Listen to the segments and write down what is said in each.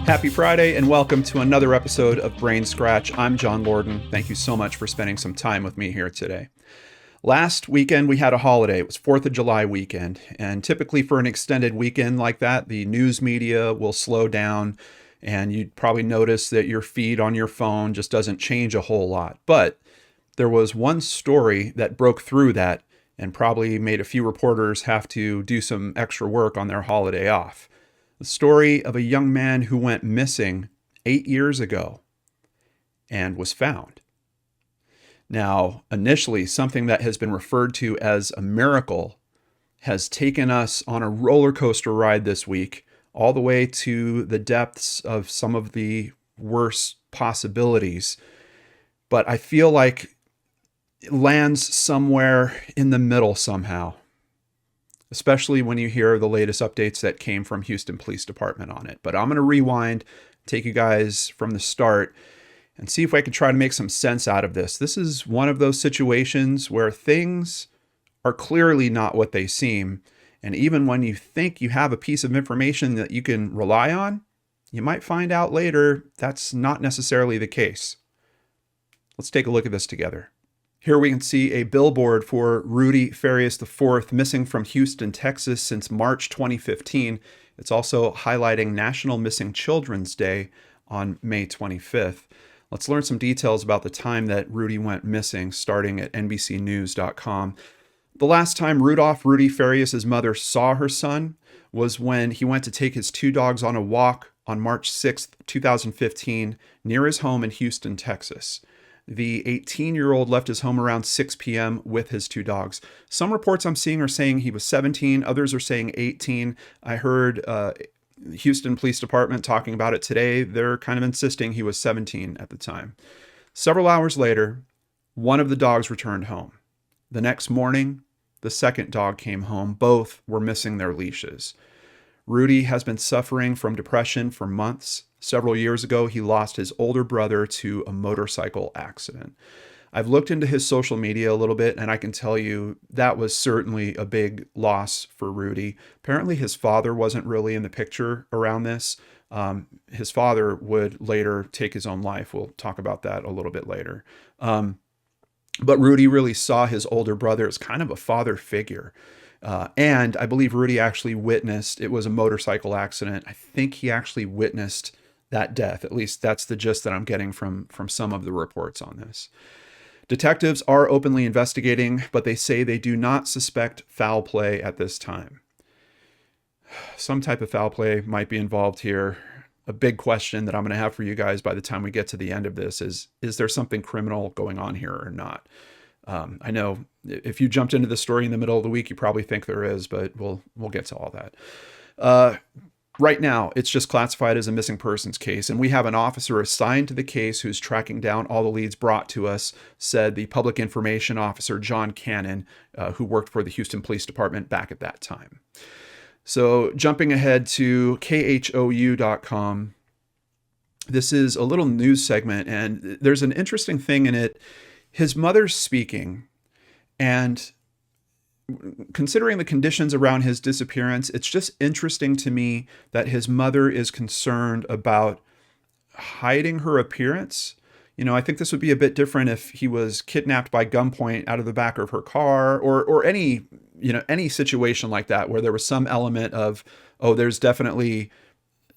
Happy Friday and welcome to another episode of BrainScratch. I'm John Lordan. Thank you so much for spending some time with me here today. Last weekend we had a holiday. It was 4th of July weekend, and typically for an extended weekend like that, the news media will slow down and you'd probably notice that your feed on your phone just doesn't change a whole lot. But there was one story that broke through that and probably made a few reporters have to do some extra work on their holiday off. The story of a young man who went missing 8 years ago and was found. Now, initially, something that has been referred to as a miracle has taken us on a roller coaster ride this week, all the way to the depths of some of the worst possibilities. But I feel like it lands somewhere in the middle somehow, especially when you hear the latest updates that came from Houston Police Department on it. But I'm going to rewind, take you guys from the start, and see if I can try to make some sense out of this. This is one of those situations where things are clearly not what they seem. And even when you think you have a piece of information that you can rely on, you might find out later that's not necessarily the case. Let's take a look at this together. Here we can see a billboard for Rudy Farias IV, missing from Houston, Texas since March 2015. It's also highlighting National Missing Children's Day on May 25th. Let's learn some details about the time that Rudy went missing, starting at NBCnews.com. The last time Rudy Farias' mother saw her son was when he went to take his two dogs on a walk on March 6th, 2015, near his home in Houston, Texas. The 18-year-old left his home around 6 p.m. with his two dogs. Some reports I'm seeing are saying he was 17. Others are saying 18. I heard Houston Police Department talking about it today. They're kind of insisting he was 17 at the time. Several hours later, one of the dogs returned home. The next morning, the second dog came home. Both were missing their leashes. Rudy has been suffering from depression for months. Several years ago, he lost his older brother to a motorcycle accident. I've looked into his social media a little bit, and I can tell you that was certainly a big loss for Rudy. Apparently, his father wasn't really in the picture around this. His father would later take his own life. We'll talk about that a little bit later. But Rudy really saw his older brother as kind of a father figure. And I believe Rudy actually witnessed, it was a motorcycle accident. I think he actually witnessed that death. At least that's the gist that I'm getting from some of the reports on this. Detectives are openly investigating, but they say they do not suspect foul play at this time. Some type of foul play might be involved here. A big question that I'm going to have for you guys by the time we get to the end of this is there something criminal going on here or not? I know if you jumped into the story in the middle of the week, you probably think there is, but we'll get to all that. Right now, it's just classified as a missing persons case, and we have an officer assigned to the case who's tracking down all the leads brought to us, said the public information officer, John Cannon, who worked for the Houston Police Department back at that time. So jumping ahead to khou.com, this is a little news segment, and there's an interesting thing in it. His mother's speaking, and considering the conditions around his disappearance, it's just interesting to me that his mother is concerned about hiding her appearance. You know, I think this would be a bit different if he was kidnapped by gunpoint out of the back of her car or any situation like that where there was some element of, oh, there's definitely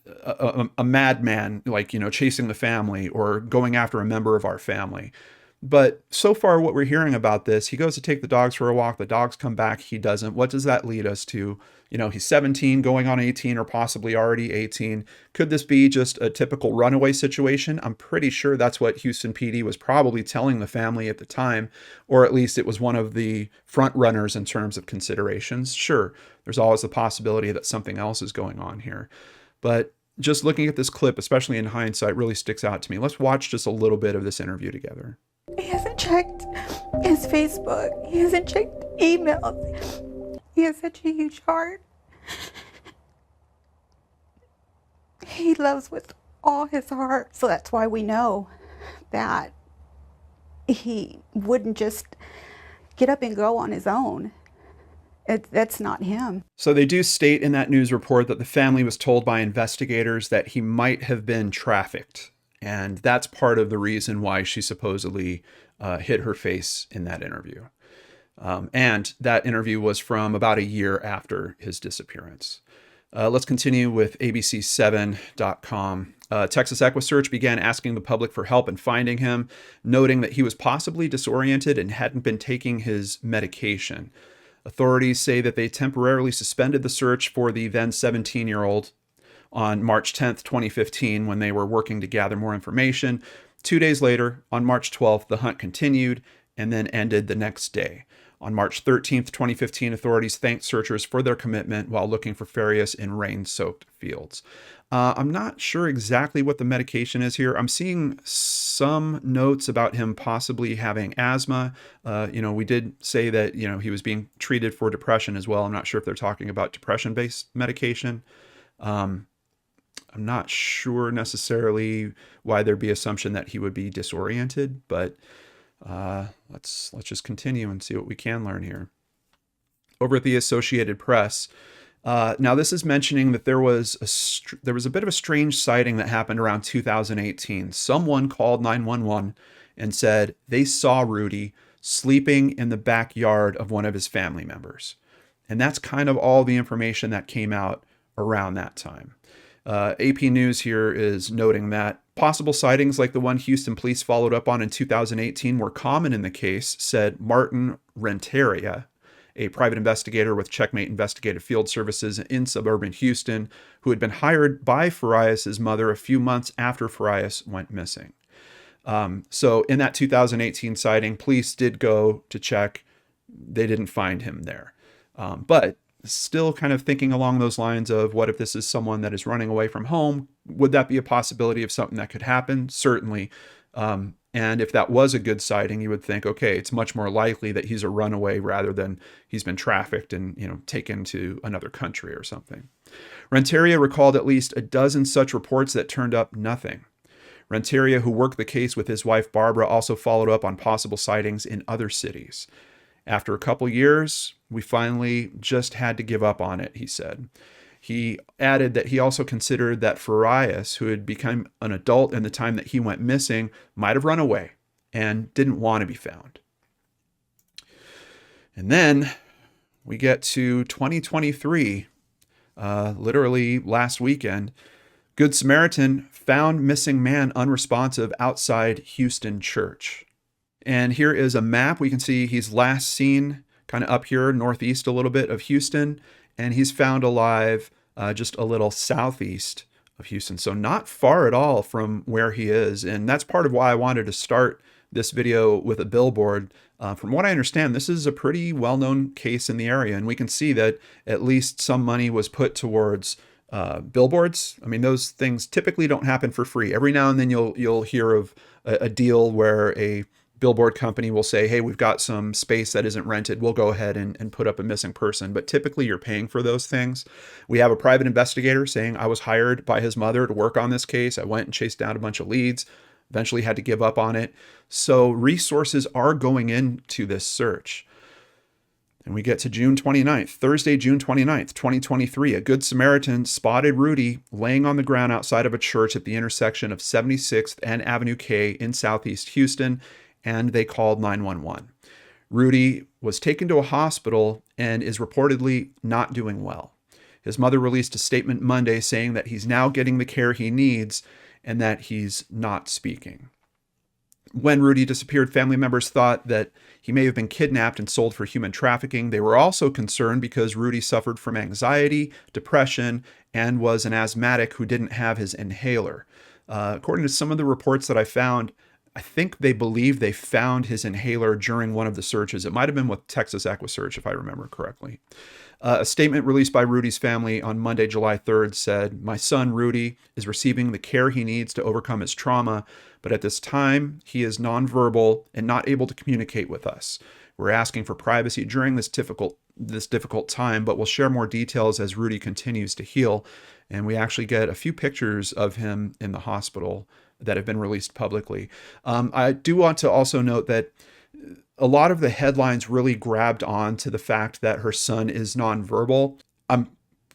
a madman, like, chasing the family or going after a member of our family. But so far what we're hearing about this, he goes to take the dogs for a walk. The dogs come back. He doesn't. What does that lead us to? He's 17 going on 18 or possibly already 18. Could this be just a typical runaway situation? I'm pretty sure that's what Houston PD was probably telling the family at the time, or at least it was one of the front runners in terms of considerations. Sure, there's always the possibility that something else is going on here. But just looking at this clip, especially in hindsight, really sticks out to me. Let's watch just a little bit of this interview together. He hasn't checked his Facebook. He hasn't checked emails. He has such a huge heart. He loves with all his heart. So that's why we know that he wouldn't just get up and go on his own. That's not him. So they do state in that news report that the family was told by investigators that he might have been trafficked. And that's part of the reason why she supposedly hit her face in that interview. And that interview was from about a year after his disappearance. Let's continue with abc7.com. Texas EquiSearch began asking the public for help in finding him, noting that he was possibly disoriented and hadn't been taking his medication. Authorities say that they temporarily suspended the search for the then 17-year-old on March 10th, 2015, when they were working to gather more information. 2 days later, on March 12th, the hunt continued and then ended the next day. On March 13th, 2015, authorities thanked searchers for their commitment while looking for Farias in rain-soaked fields. I'm not sure exactly what the medication is here. I'm seeing some notes about him possibly having asthma. We did say that, he was being treated for depression as well. I'm not sure if they're talking about depression-based medication. I'm not sure necessarily why there'd be assumption that he would be disoriented, but let's just continue and see what we can learn here. Over at the Associated Press, now this is mentioning that there was a bit of a strange sighting that happened around 2018. Someone called 911 and said they saw Rudy sleeping in the backyard of one of his family members. And that's kind of all the information that came out around that time. AP News here is noting that possible sightings like the one Houston police followed up on in 2018 were common in the case, said Martin Renteria, a private investigator with Checkmate Investigative Field Services in suburban Houston, who had been hired by Farias' mother a few months after Farias went missing. So in that 2018 sighting, police did go to check. They didn't find him there. But still kind of thinking along those lines of what if this is someone that is running away from home? Would that be a possibility of something that could happen? Certainly. And if that was a good sighting, you would think, okay, it's much more likely that he's a runaway rather than he's been trafficked and, taken to another country or something. Renteria recalled at least a dozen such reports that turned up nothing. Renteria, who worked the case with his wife Barbara, also followed up on possible sightings in other cities. After a couple years, we finally just had to give up on it, he said. He added that he also considered that Farias, who had become an adult in the time that he went missing, might have run away and didn't want to be found. And then we get to 2023, literally last weekend. Good Samaritan found missing man unresponsive outside Houston church. And here is a map. We can see he's last seen kind of up here northeast a little bit of Houston, and he's found alive just a little southeast of Houston. So not far at all from where he is. And that's part of why I wanted to start this video with a billboard. From what I understand, this is a pretty well-known case in the area, and we can see that at least some money was put towards billboards. I mean, those things typically don't happen for free. Every now and then you'll hear of a deal where a billboard company will say, hey, we've got some space that isn't rented. We'll go ahead and put up a missing person. But typically you're paying for those things. We have a private investigator saying, I was hired by his mother to work on this case. I went and chased down a bunch of leads, eventually had to give up on it. So resources are going into this search. And we get to June 29th, Thursday, June 29th, 2023. A Good Samaritan spotted Rudy laying on the ground outside of a church at the intersection of 76th and Avenue K in Southeast Houston, and they called 911. Rudy was taken to a hospital and is reportedly not doing well. His mother released a statement Monday saying that he's now getting the care he needs and that he's not speaking. When Rudy disappeared, family members thought that he may have been kidnapped and sold for human trafficking. They were also concerned because Rudy suffered from anxiety, depression, and was an asthmatic who didn't have his inhaler. According to some of the reports that I found, I think they believe they found his inhaler during one of the searches. It might have been with Texas EquiSearch, if I remember correctly. A statement released by Rudy's family on Monday, July 3rd said, my son Rudy is receiving the care he needs to overcome his trauma, but at this time, he is nonverbal and not able to communicate with us. We're asking for privacy during this difficult time, but we'll share more details as Rudy continues to heal. And we actually get a few pictures of him in the hospital that have been released publicly. I do want to also note that a lot of the headlines really grabbed on to the fact that her son is nonverbal. I'm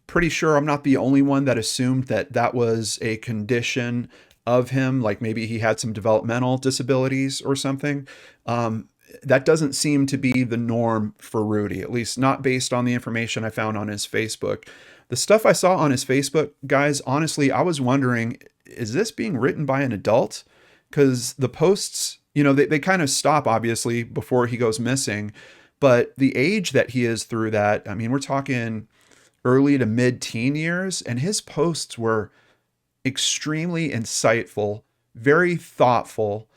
pretty sure I'm not the only one that assumed that that was a condition of him, like maybe he had some developmental disabilities or something. That doesn't seem to be the norm for Rudy, at least not based on the information I found on his Facebook. The stuff I saw on his Facebook, guys, honestly, I was wondering, is this being written by an adult? Because the posts, they kind of stop, obviously, before he goes missing. But the age that he is through that, I mean, we're talking early to mid-teen years, and his posts were extremely insightful, very thoughtful,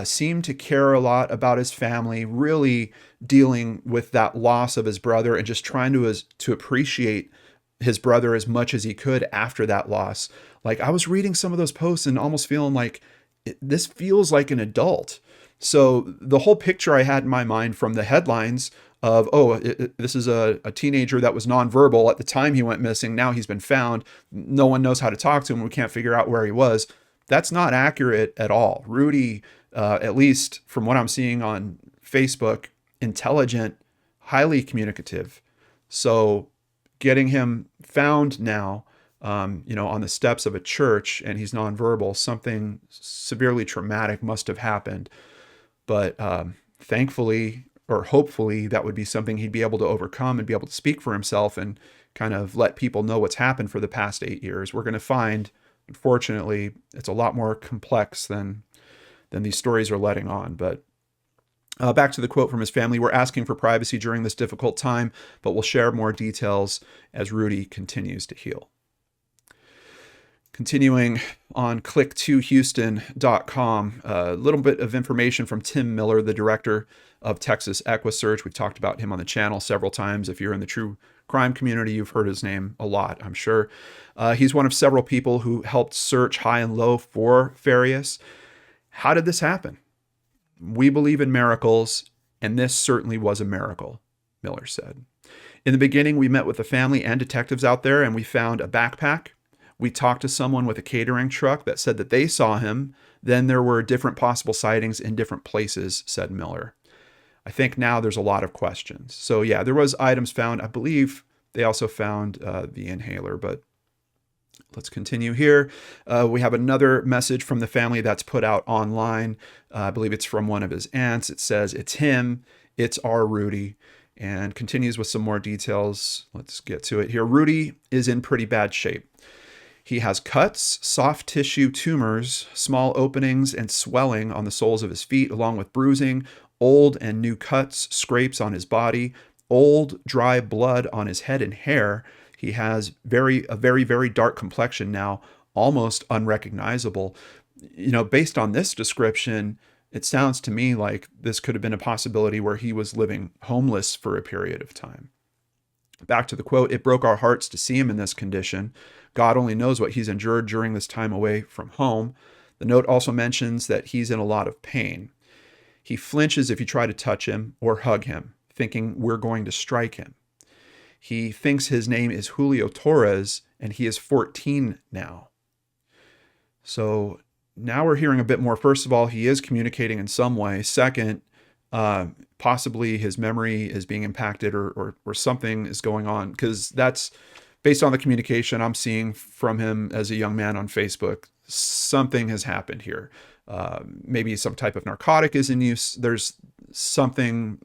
seemed to care a lot about his family, really dealing with that loss of his brother and just trying to appreciate his brother as much as he could after that loss. Like, I was reading some of those posts and almost feeling like this feels like an adult. So the whole picture I had in my mind from the headlines of, this is a teenager that was nonverbal at the time he went missing. Now he's been found. No one knows how to talk to him. We can't figure out where he was. That's not accurate at all. Rudy, at least from what I'm seeing on Facebook, intelligent, highly communicative. So getting him found now, on the steps of a church, and he's nonverbal, something severely traumatic must have happened. But thankfully, or hopefully, that would be something he'd be able to overcome and be able to speak for himself and kind of let people know what's happened for the past 8 years. We're going to find, unfortunately, it's a lot more complex than these stories are letting on. But back to the quote from his family: "We're asking for privacy during this difficult time, but we'll share more details as Rudy continues to heal." Continuing on click2houston.com, a little bit of information from Tim Miller, the director of Texas EquiSearch. We've talked about him on the channel several times. If you're in the true crime community, you've heard his name a lot, I'm sure. He's one of several people who helped search high and low for Farias. How did this happen? "We believe in miracles, and this certainly was a miracle," Miller said. "In the beginning, we met with the family and detectives out there, and we found a backpack. We talked to someone with a catering truck that said that they saw him. Then there were different possible sightings in different places," said Miller. "I think now there's a lot of questions." So yeah, there was items found. I believe they also found the inhaler, but let's continue here. We have another message from the family that's put out online. I believe it's from one of his aunts. It says, "It's him. It's our Rudy," and continues with some more details. Let's get to it here. "Rudy is in pretty bad shape. He has cuts, soft tissue tumors, small openings, and swelling on the soles of his feet, along with bruising, old and new cuts, scrapes on his body, old, dry blood on his head and hair. He has a very, very dark complexion now, almost unrecognizable." Based on this description, it sounds to me like this could have been a possibility where he was living homeless for a period of time. Back to the quote: "It broke our hearts to see him in this condition. God only knows what he's endured during this time away from home." The note also mentions that he's in a lot of pain. "He flinches if you try to touch him or hug him, thinking we're going to strike him. He thinks his name is Julio Torres, and he is 14 now." So now we're hearing a bit more. First of all, he is communicating in some way. Second, possibly his memory is being impacted or something is going on, because that's based on the communication I'm seeing from him as a young man on Facebook. Something has happened here. Maybe some type of narcotic is in use. There's something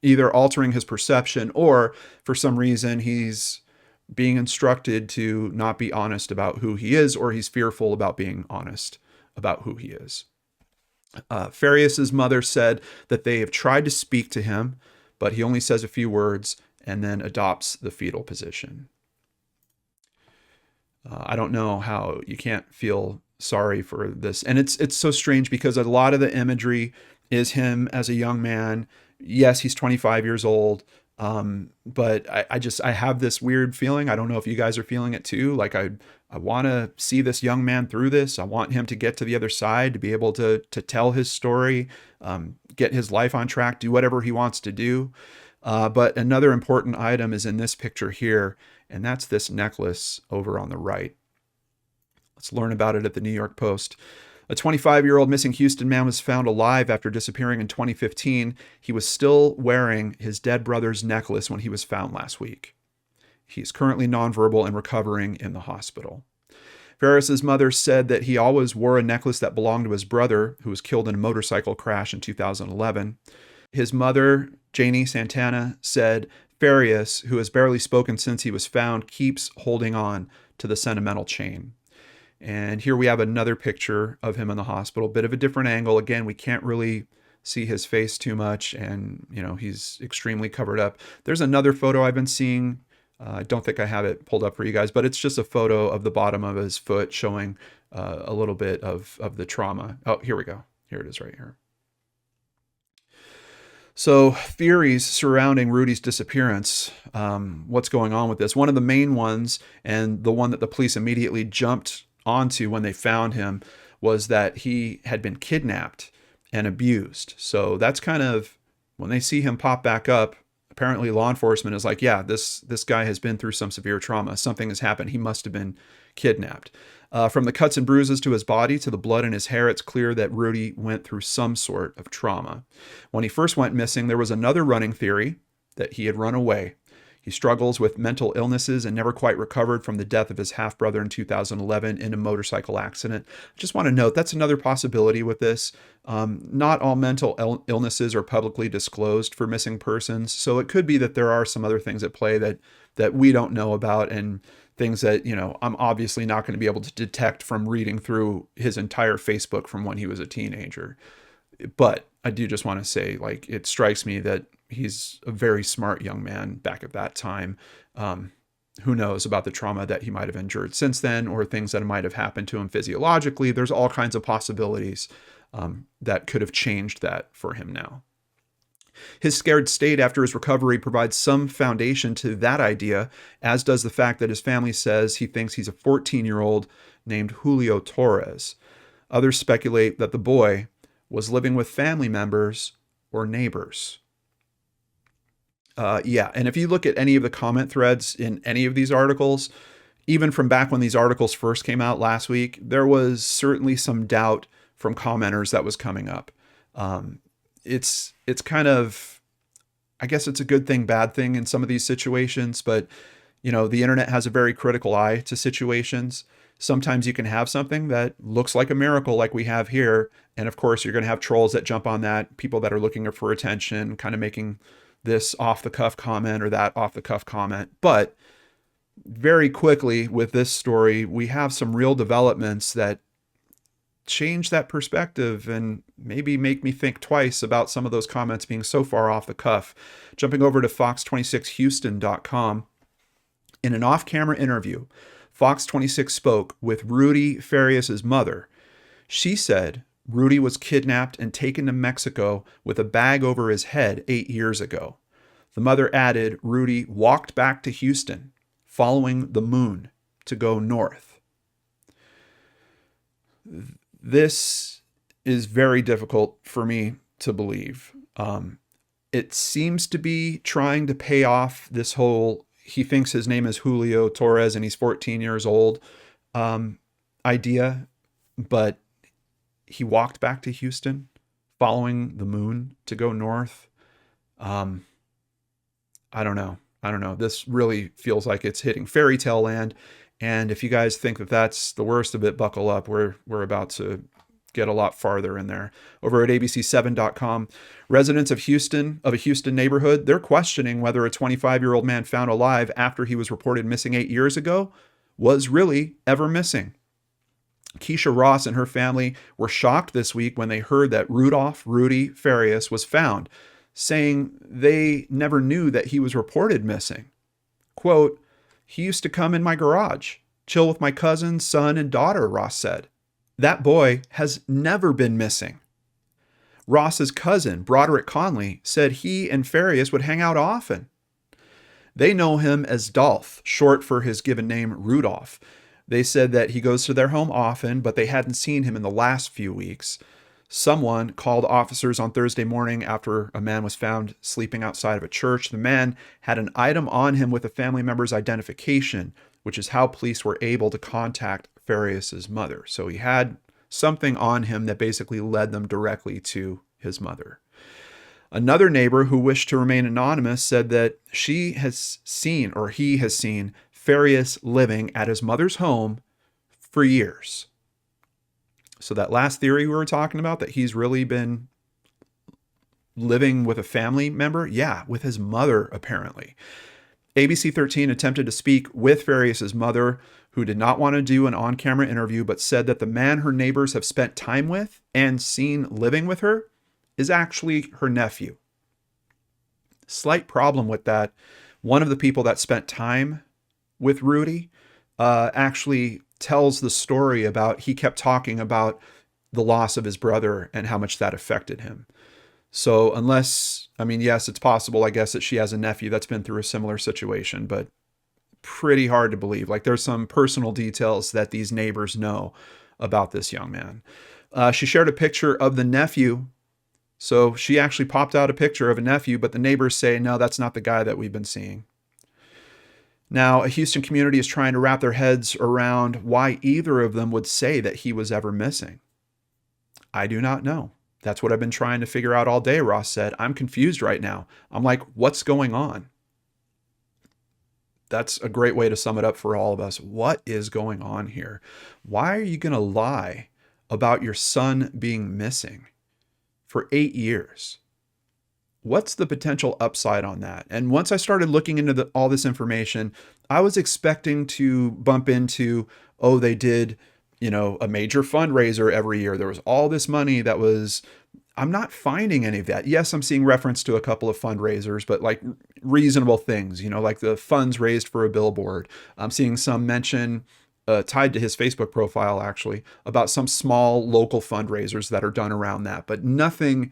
either altering his perception, or for some reason he's being instructed to not be honest about who he is, or he's fearful about being honest about who he is. Farias's mother said that they have tried to speak to him, but he only says a few words and then adopts the fetal position. I don't know how you can't feel sorry for this. And it's so strange because a lot of the imagery is him as a young man. Yes, he's 25 years old. But I have this weird feeling. I don't know if you guys are feeling it too. Like I want to see this young man through this. I want him to get to the other side, to be able to tell his story, get his life on track, do whatever he wants to do. But another important item is in this picture here, and that's this necklace over on the right. Let's learn about it at the New York Post. A 25-year-old missing Houston man was found alive after disappearing in 2015. He was still wearing his dead brother's necklace when he was found last week. He's currently nonverbal and recovering in the hospital. Farias's mother said that he always wore a necklace that belonged to his brother, who was killed in a motorcycle crash in 2011. His mother, Janie Santana, said Farias, who has barely spoken since he was found, keeps holding on to the sentimental chain. And here we have another picture of him in the hospital, bit of a different angle. Again, we can't really see his face too much, and he's extremely covered up. There's another photo I've been seeing. I don't think I have it pulled up for you guys, but it's just a photo of the bottom of his foot showing a little bit of the trauma. Oh, here we go. Here it is right here. So theories surrounding Rudy's disappearance, what's going on with this? One of the main ones, and the one that the police immediately jumped onto when they found him, was that he had been kidnapped and abused. So that's kind of, when they see him pop back up, apparently law enforcement is like, yeah, this guy has been through some severe trauma. Something has happened. He must have been kidnapped. From the cuts and bruises to his body to the blood in his hair, it's clear that Rudy went through some sort of trauma. When he first went missing, there was another running theory that he had run away. He struggles with mental illnesses and never quite recovered from the death of his half-brother in 2011 in a motorcycle accident. I just want to note that's another possibility with this. Not all mental illnesses are publicly disclosed for missing persons, so it could be that there are some other things at play that we don't know about, and things that, I'm obviously not going to be able to detect from reading through his entire Facebook from when he was a teenager. But I do just want to say, it strikes me that he's a very smart young man back at that time. Who knows about the trauma that he might have endured since then, or things that might have happened to him physiologically. There's all kinds of possibilities that could have changed that for him now. His scared state after his recovery provides some foundation to that idea, as does the fact that his family says he thinks he's a 14-year-old named Julio Torres. Others speculate that the boy was living with family members or neighbors. And if you look at any of the comment threads in any of these articles, even from back when these articles first came out last week, there was certainly some doubt from commenters that was coming up. It's kind of, I guess it's a good thing, bad thing in some of these situations, but the internet has a very critical eye to situations. Sometimes you can have something that looks like a miracle like we have here. And of course, you're going to have trolls that jump on that, people that are looking for attention, kind of making this off-the-cuff comment or that off-the-cuff comment. But very quickly with this story, we have some real developments that change that perspective and maybe make me think twice about some of those comments being so far off the cuff. Jumping over to fox26houston.com, in an off-camera interview, Fox 26 spoke with Rudy Farias' mother. She said Rudy was kidnapped and taken to Mexico with a bag over his head 8 years ago. The mother added Rudy walked back to Houston, following the moon to go north. This is very difficult for me to believe. It seems to be trying to pay off this whole, he thinks his name is Julio Torres and he's 14 years old idea, but he walked back to Houston following the moon to go north. I don't know. This really feels like it's hitting fairy tale land. And if you guys think that that's the worst of it, buckle up. We're about to get a lot farther in there. Over at abc7.com, residents of a Houston neighborhood, they're questioning whether a 25-year-old man found alive after he was reported missing 8 years ago was really ever missing. Keisha Ross and her family were shocked this week when they heard that Rudy Farias was found, saying they never knew that he was reported missing. Quote, "He used to come in my garage, chill with my cousin, son, and daughter," Ross said. "That boy has never been missing." Ross's cousin, Broderick Conley, said he and Farias would hang out often. They know him as Dolph, short for his given name, Rudolph. They said that he goes to their home often, but they hadn't seen him in the last few weeks. Someone called officers on Thursday morning after a man was found sleeping outside of a church. The man had an item on him with a family member's identification, which is how police were able to contact Farias' mother. So he had something on him that basically led them directly to his mother. Another neighbor who wished to remain anonymous said that she has seen, or he has seen, Farias living at his mother's home for years. So that last theory we were talking about, that he's really been living with a family member, yeah, with his mother apparently. ABC 13 attempted to speak with Farias's mother, who did not want to do an on-camera interview, but said that the man her neighbors have spent time with and seen living with her is actually her nephew. Slight problem with that. One of the people that spent time with Rudy actually tells the story about, he kept talking about the loss of his brother and how much that affected him. So unless, I mean, yes, it's possible, I guess, that she has a nephew that's been through a similar situation, but pretty hard to believe. Like, there's some personal details that these neighbors know about this young man. She shared a picture of the nephew. So she actually popped out a picture of a nephew, but the neighbors say, no, that's not the guy that we've been seeing. Now, a Houston community is trying to wrap their heads around why either of them would say that he was ever missing. I do not know. That's what I've been trying to figure out all day, Ross said. I'm confused right now. I'm like, what's going on? That's a great way to sum it up for all of us. What is going on here? Why are you going to lie about your son being missing for 8 years? What's the potential upside on that? And once I started looking into all this information, I was expecting to bump into, oh, they did, a major fundraiser every year. There was all this money that was, I'm not finding any of that. Yes, I'm seeing reference to a couple of fundraisers, but like reasonable things, like the funds raised for a billboard. I'm seeing some mention tied to his Facebook profile, actually, about some small local fundraisers that are done around that, but nothing.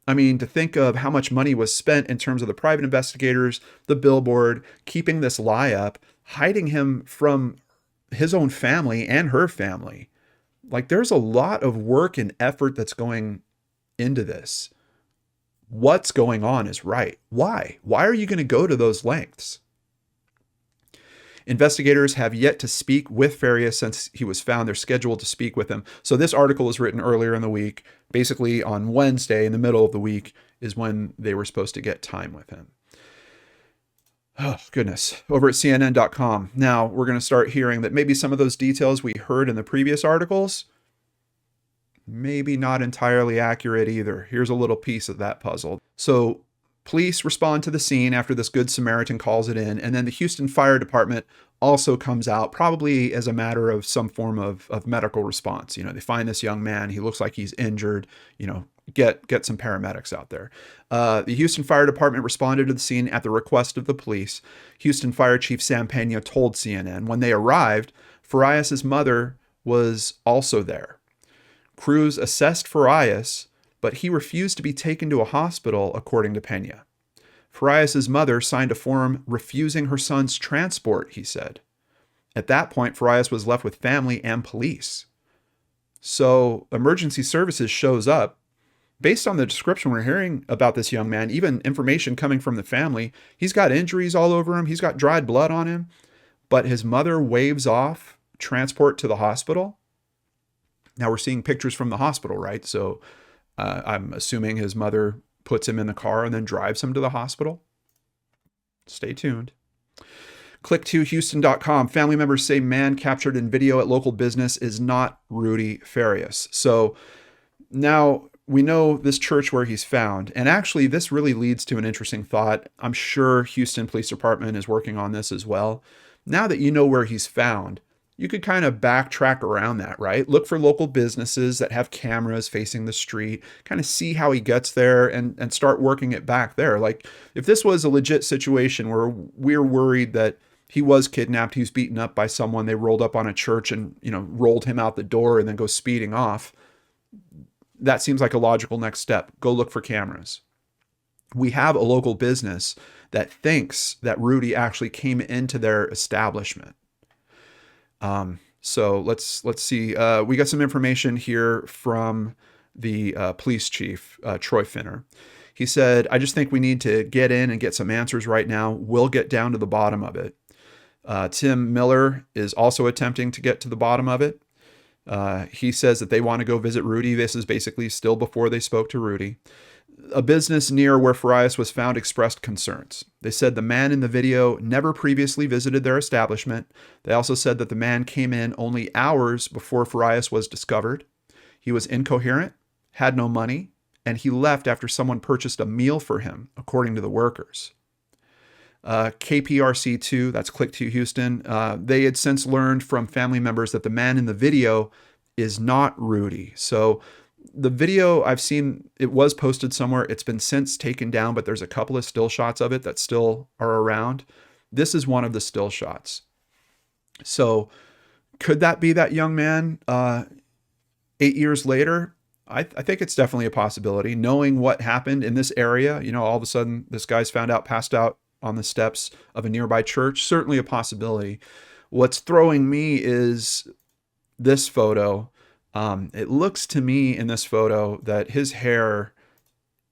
I mean, to think of how much money was spent in terms of the private investigators, the billboard, keeping this lie up, hiding him from his own family and her family. Like, there's a lot of work and effort that's going into this. What's going on is right. Why? Why are you going to go to those lengths? Investigators have yet to speak with Farias since he was found. They're scheduled to speak with him. So this article was written earlier in the week. Basically on Wednesday, in the middle of the week, is when they were supposed to get time with him. Oh, goodness. Over at CNN.com. Now, we're going to start hearing that maybe some of those details we heard in the previous articles, maybe not entirely accurate either. Here's a little piece of that puzzle. So police respond to the scene after this Good Samaritan calls it in, and then the Houston Fire Department also comes out, probably as a matter of some form of medical response. They find this young man. He looks like he's injured. Get some paramedics out there. The Houston Fire Department responded to the scene at the request of the police. Houston Fire Chief Sam Pena told CNN when they arrived, Farias' mother was also there. Crews assessed Farias, but he refused to be taken to a hospital, according to Pena. Farias' mother signed a form refusing her son's transport, he said. At that point, Farias was left with family and police. So emergency services shows up. Based on the description we're hearing about this young man, even information coming from the family, he's got injuries all over him. He's got dried blood on him. But his mother waves off transport to the hospital. Now we're seeing pictures from the hospital, right? So I'm assuming his mother puts him in the car and then drives him to the hospital. Stay tuned. Click to Houston.com. Family members say man captured in video at local business is not Rudy Farias. So now we know this church where he's found. And actually, this really leads to an interesting thought. I'm sure Houston Police Department is working on this as well. Now that you know where he's found, you could kind of backtrack around that, right? Look for local businesses that have cameras facing the street, kind of see how he gets there and start working it back there. Like, if this was a legit situation where we're worried that he was kidnapped, he was beaten up by someone, they rolled up on a church and, rolled him out the door and then go speeding off, that seems like a logical next step. Go look for cameras. We have a local business that thinks that Rudy actually came into their establishment. So let's see. We got some information here from the police chief, Troy Finner. He said, I just think we need to get in and get some answers right now. We'll get down to the bottom of it. Tim Miller is also attempting to get to the bottom of it. He says that they want to go visit Rudy. This is basically still before they spoke to Rudy. A business near where Farias was found expressed concerns. They said the man in the video never previously visited their establishment. They also said that the man came in only hours before Farias was discovered. He was incoherent, had no money, and he left after someone purchased a meal for him, according to the workers. KPRC2, that's Click to Houston, they had since learned from family members that the man in the video is not Rudy. So the video I've seen, it was posted somewhere. It's been since taken down, but there's a couple of still shots of it that still are around. This is one of the still shots. So could that be that young man 8 years later? I think it's definitely a possibility. Knowing what happened in this area, all of a sudden this guy's found out, passed out on the steps of a nearby church, certainly a possibility. What's throwing me is this photo. It looks to me in this photo that his hair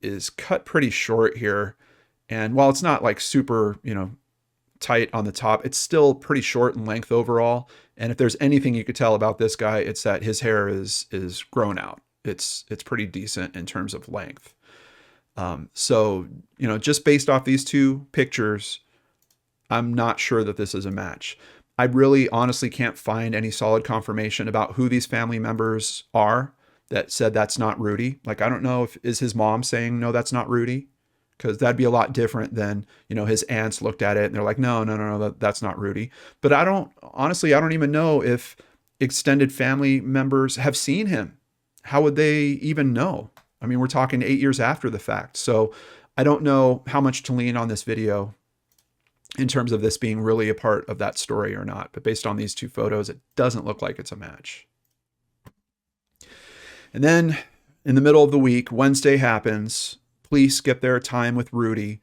is cut pretty short here. And while it's not like super, tight on the top, it's still pretty short in length overall. And if there's anything you could tell about this guy, it's that his hair is grown out. It's pretty decent in terms of length. So, just based off these two pictures, I'm not sure that this is a match. I really honestly can't find any solid confirmation about who these family members are that said that's not Rudy. Like, I don't know if is his mom saying, no, that's not Rudy, because that'd be a lot different than, his aunts looked at it and they're like, no, that's not Rudy. But I don't even know if extended family members have seen him. How would they even know? I mean, we're talking 8 years after the fact. So I don't know how much to lean on this video in terms of this being really a part of that story or not. But based on these two photos, it doesn't look like it's a match. And then in the middle of the week, Wednesday happens. Police get their time with Rudy,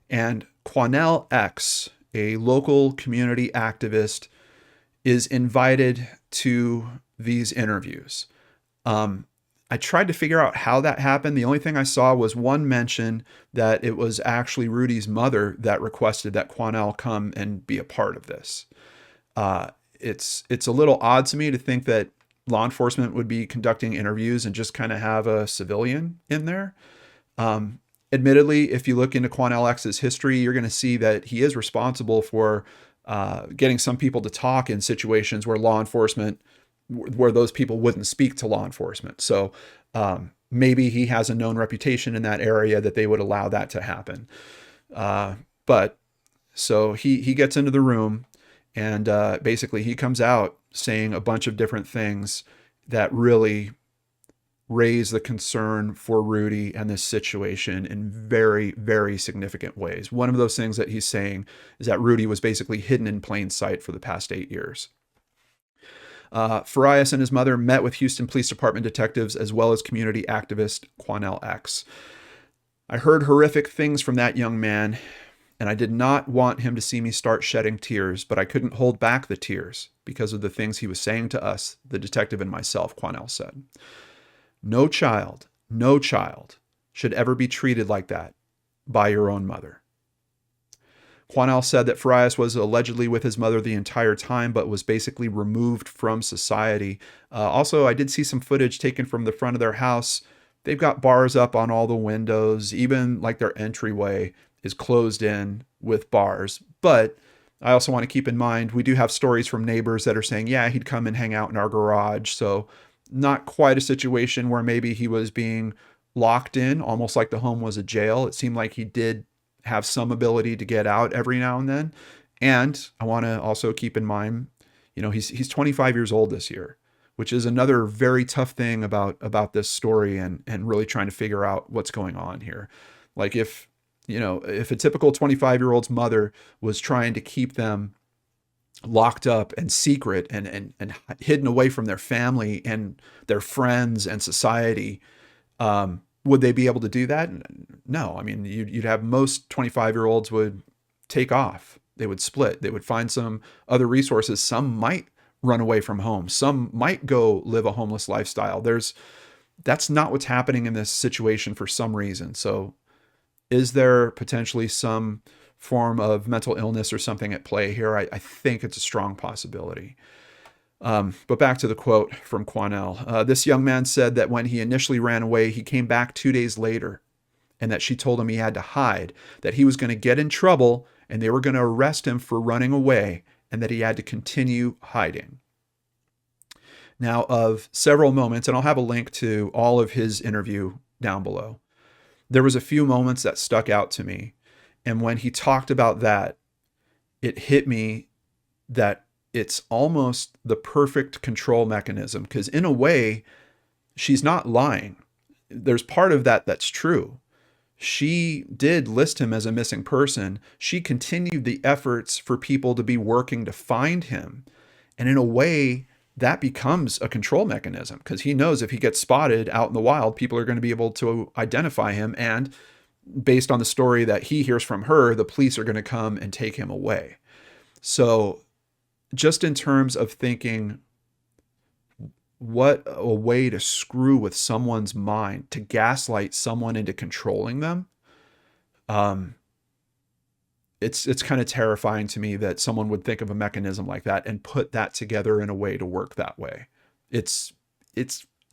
and Quanell X, a local community activist, is invited to these interviews. I tried to figure out how that happened. The only thing I saw was one mention that it was actually Rudy's mother that requested that Quanell come and be a part of this. It's a little odd to me to think that law enforcement would be conducting interviews and just kind of have a civilian in there. Admittedly, if you look into Quanell X's history, you're going to see that he is responsible for getting some people to talk in situations where where those people wouldn't speak to law enforcement. So maybe he has a known reputation in that area that they would allow that to happen. But so he gets into the room, and basically he comes out saying a bunch of different things that really raise the concern for Rudy and this situation in very, very significant ways. One of those things that he's saying is that Rudy was basically hidden in plain sight for the past 8 years. Farias and his mother met with Houston Police Department detectives as well as community activist Quanell X. I heard horrific things from that young man, and I did not want him to see me start shedding tears, but I couldn't hold back the tears because of the things he was saying to us, the detective and myself, Quanell said. No child should ever be treated like that by your own mother. Quanell said that Farias was allegedly with his mother the entire time, but was basically removed from society. Also, I did see some footage taken from the front of their house. They've got bars up on all the windows, even like their entryway is closed in with bars. But I also want to keep in mind, we do have stories from neighbors that are saying, yeah, he'd come and hang out in our garage. So not quite a situation where maybe he was being locked in, almost like the home was a jail. It seemed like he did have some ability to get out every now and then. And I want to also keep in mind, he's 25 years old this year, which is another very tough thing about this story and really trying to figure out what's going on here. Like if a typical 25-year-old's mother was trying to keep them locked up and secret and hidden away from their family and their friends and society, would they be able to do that? No. I mean, you'd have most 25-year-olds would take off. They would split. They would find some other resources. Some might run away from home. Some might go live a homeless lifestyle. That's not what's happening in this situation for some reason. So is there potentially some form of mental illness or something at play here? I think it's a strong possibility. But back to the quote from Quanell. This young man said that when he initially ran away, he came back 2 days later, and that she told him he had to hide, that he was going to get in trouble and they were going to arrest him for running away, and that he had to continue hiding. Now, of several moments, and I'll have a link to all of his interview down below, there was a few moments that stuck out to me. And when he talked about that, it hit me that it's almost the perfect control mechanism, because in a way, she's not lying. There's part of that that's true. She did list him as a missing person. She continued the efforts for people to be working to find him. And in a way, that becomes a control mechanism, because he knows if he gets spotted out in the wild, people are going to be able to identify him. And based on the story that he hears from her, the police are going to come and take him away. So just in terms of thinking, what a way to screw with someone's mind, to gaslight someone into controlling them. It's kind of terrifying to me that someone would think of a mechanism like that and put that together in a way to work that way. It's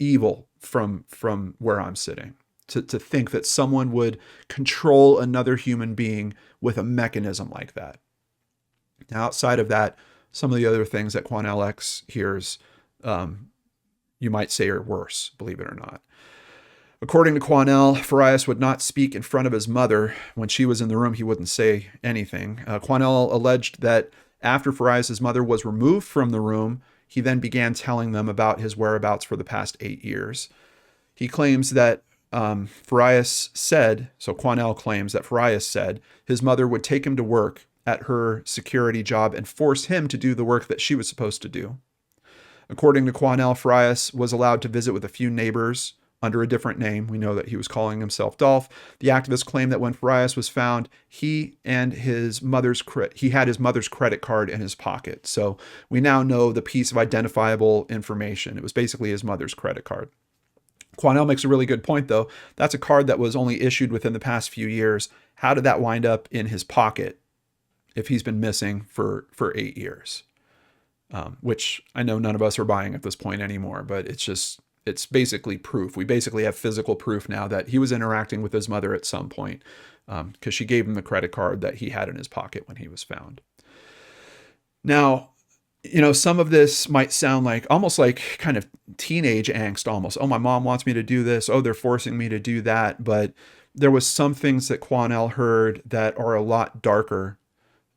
evil from where I'm sitting, to think that someone would control another human being with a mechanism like that. Now, outside of that, some of the other things that Quanell X hears, you might say are worse, believe it or not. According to Quanell, Farias would not speak in front of his mother. When she was in the room, he wouldn't say anything. Quanell alleged that after Farias' mother was removed from the room, he then began telling them about his whereabouts for the past 8 years. He claims that Farias said, so Quanell claims that Farias said, his mother would take him to work at her security job and force him to do the work that she was supposed to do. According to Quanell, Farias was allowed to visit with a few neighbors under a different name. We know that he was calling himself Dolph. The activist claimed that when Farias was found, he had his mother's credit card in his pocket. So we now know the piece of identifiable information. It was basically his mother's credit card. Quanell makes a really good point, though. That's a card that was only issued within the past few years. How did that wind up in his pocket if he's been missing for 8 years? Which I know none of us are buying at this point anymore, but it's basically proof. We basically have physical proof now that he was interacting with his mother at some point, because she gave him the credit card that he had in his pocket when he was found. Now, some of this might sound like almost like kind of teenage angst almost. Oh, my mom wants me to do this. Oh, they're forcing me to do that. But there was some things that Quanell heard that are a lot darker.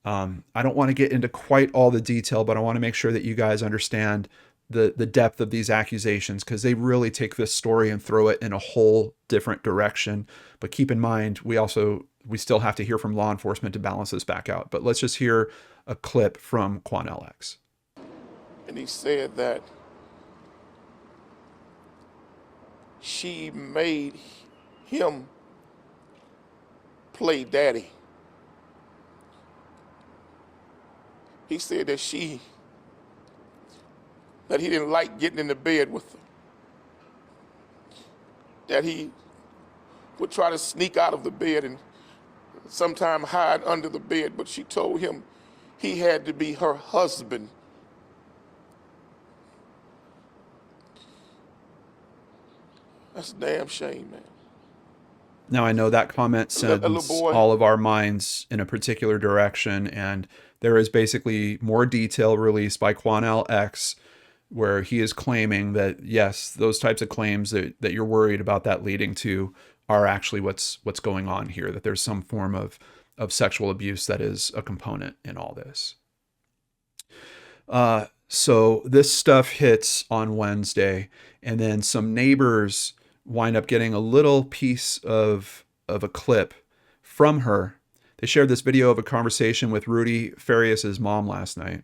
I don't want to get into quite all the detail, but I want to make sure that you guys understand the depth of these accusations, because they really take this story and throw it in a whole different direction. But keep in mind, we still have to hear from law enforcement to balance this back out. But let's just hear a clip from Quanell X. And he said that she made him play daddy. He said that he didn't like getting into bed with her, that he would try to sneak out of the bed and sometime hide under the bed, but she told him he had to be her husband. That's a damn shame, man. Now, I know that comment sends all of our minds in a particular direction, and there is basically more detail released by Quanell X where he is claiming that, yes, those types of claims that you're worried about that leading to are actually what's going on here, that there's some form of sexual abuse that is a component in all this. So this stuff hits on Wednesday, and then some neighbors wind up getting a little piece of a clip from her. They shared this video of a conversation with Rudy Farias' mom last night.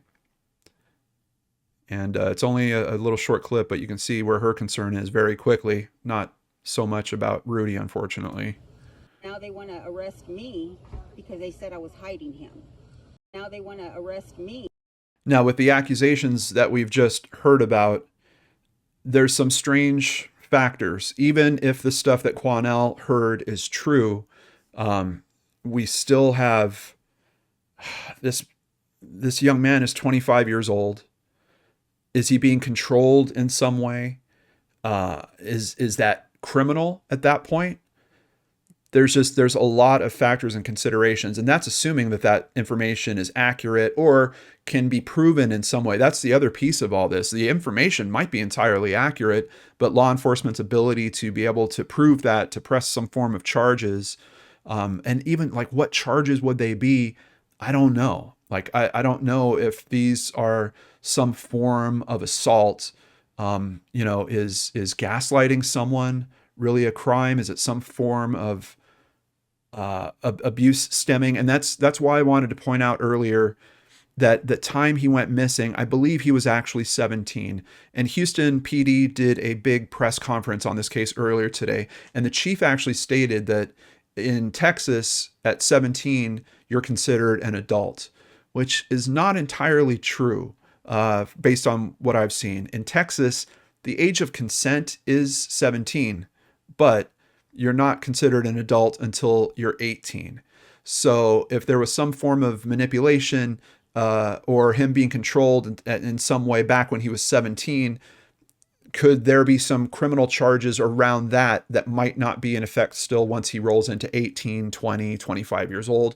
And it's only a little short clip, but you can see where her concern is very quickly. Not so much about Rudy, unfortunately. Now they want to arrest me because they said I was hiding him. Now they want to arrest me. Now, with the accusations that we've just heard about, there's some strange factors. Even if the stuff that Quanell heard is true, we still have this young man is 25 years old. Is he being controlled in some way? Is that criminal at that point? There's a lot of factors and considerations, and that's assuming that that information is accurate or can be proven in some way. That's the other piece of all this. The information might be entirely accurate, but law enforcement's ability to be able to prove that, to press some form of charges, and even like what charges would they be? I don't know. Like, I don't know if these are some form of assault. Is gaslighting someone really a crime? Is it some form of abuse stemming? And that's why I wanted to point out earlier that the time he went missing, I believe he was actually 17. And Houston PD did a big press conference on this case earlier today. And the chief actually stated that in Texas at 17, you're considered an adult, which is not entirely true based on what I've seen. In Texas, the age of consent is 17, but you're not considered an adult until you're 18. So if there was some form of manipulation or him being controlled in some way back when he was 17, could there be some criminal charges around that might not be in effect still once he rolls into 18, 20, 25 years old?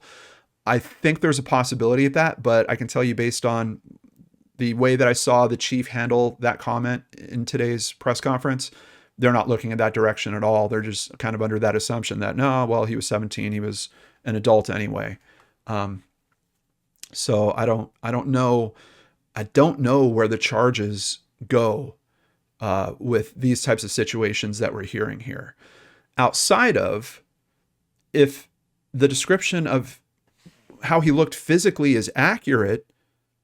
I think there's a possibility of that, but I can tell you based on the way that I saw the chief handle that comment in today's press conference, they're not looking in that direction at all. They're just kind of under that assumption that, no, well, he was 17, he was an adult anyway. So I don't know where the charges go with these types of situations that we're hearing here. Outside of if the description of how he looked physically is accurate,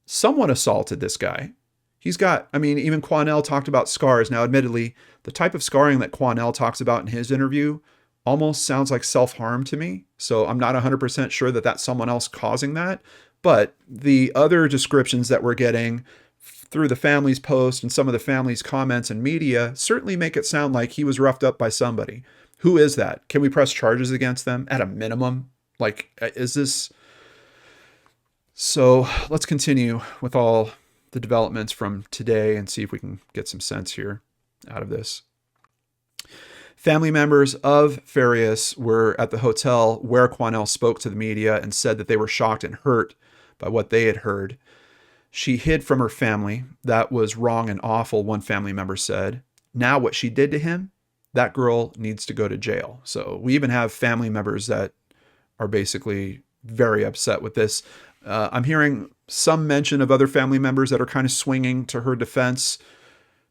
someone assaulted this guy. He's got, even Quanell talked about scars. Now, admittedly, the type of scarring that Quanell talks about in his interview almost sounds like self-harm to me. So I'm not 100% sure that that's someone else causing that. But the other descriptions that we're getting through the family's post and some of the family's comments and media certainly make it sound like he was roughed up by somebody. Who is that? Can we press charges against them at a minimum? Like, is this... So let's continue with all the developments from today and see if we can get some sense here out of this. Family members of Farias were at the hotel where Quanell spoke to the media and said that they were shocked and hurt by what they had heard. She hid from her family. That was wrong and awful, one family member said. Now what she did to him, that girl needs to go to jail. So we even have family members that are basically very upset with this. I'm hearing some mention of other family members that are kind of swinging to her defense.